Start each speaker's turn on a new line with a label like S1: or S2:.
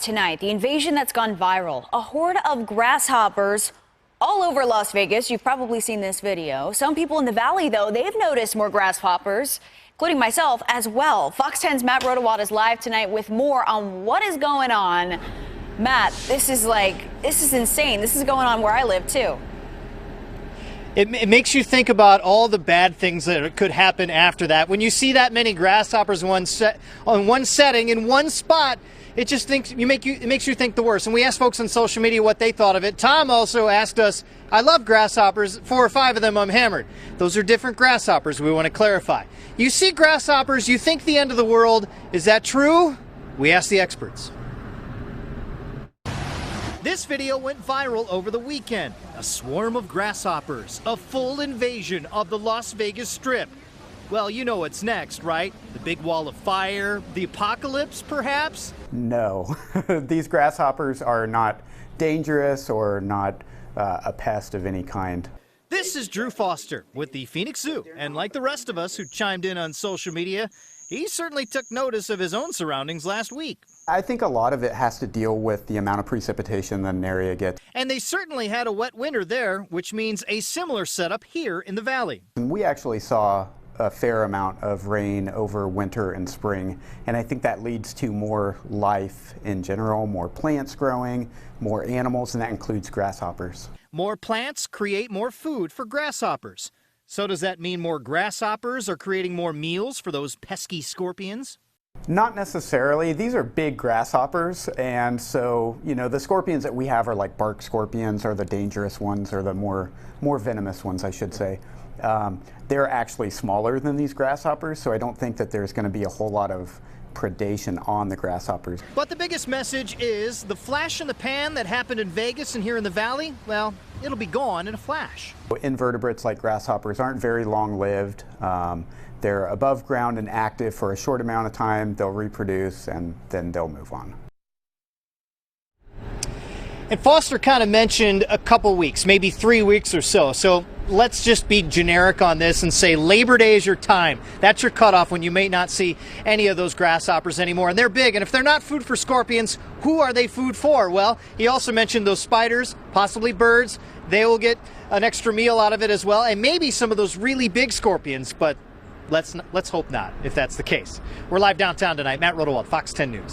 S1: tonight. The invasion that's gone viral. A horde of grasshoppers all over Las Vegas. You've probably seen this video. Some people in the valley, though, they've noticed more grasshoppers, including myself as well. Fox 10's Matt Rodewald is live tonight with more on what is going on. Matt, this is insane. This is going on where I live, too.
S2: It makes you think about all the bad things that could happen after that. When you see that many grasshoppers in one setting, in one spot, it makes you think the worst. And we asked folks on social media what they thought of it. Tom also asked us, I love grasshoppers, 4 or 5 of them I'm hammered. Those are different grasshoppers, we want to clarify. You see grasshoppers, you think the end of the world. Is that true? We asked the experts. This video went viral over the weekend. A swarm of grasshoppers, a full invasion of the Las Vegas Strip. Well, you know what's next, right? The big wall of fire, the apocalypse, perhaps?
S3: No, these grasshoppers are not dangerous or not a pest of any kind.
S2: This is Drew Foster with the Phoenix Zoo, and like the rest of us who chimed in on social media, he certainly took notice of his own surroundings last week.
S3: I think a lot of it has to deal with the amount of precipitation that an area gets.
S2: And they certainly had a wet winter there, which means a similar setup here in the valley.
S3: And we actually saw a fair amount of rain over winter and spring, and I think that leads to more life in general, more plants growing, more animals, and that includes grasshoppers.
S2: More plants create more food for grasshoppers. So does that mean more grasshoppers are creating more meals for those pesky scorpions?
S3: Not necessarily. These are big grasshoppers, and so, you know, the scorpions that we have are like bark scorpions, are the dangerous ones, or the more venomous ones, I should say. They're actually smaller than these grasshoppers, so I don't think that there's going to be a whole lot of predation on the grasshoppers.
S2: But the biggest message is the flash in the pan that happened in Vegas and here in the valley, well, it'll be gone in a flash.
S3: Invertebrates like grasshoppers aren't very long-lived. They're above ground and active for a short amount of time. They'll reproduce and then they'll move on.
S2: And Foster kind of mentioned a couple weeks, maybe 3 weeks or so. So let's just be generic on this and say Labor Day is your time. That's your cutoff when you may not see any of those grasshoppers anymore. And they're big. And if they're not food for scorpions, who are they food for? Well, he also mentioned those spiders, possibly birds. They will get an extra meal out of it as well. And maybe some of those really big scorpions, but let's hope not, if that's the case. We're live downtown tonight. Matt Rodewald, Fox 10 News.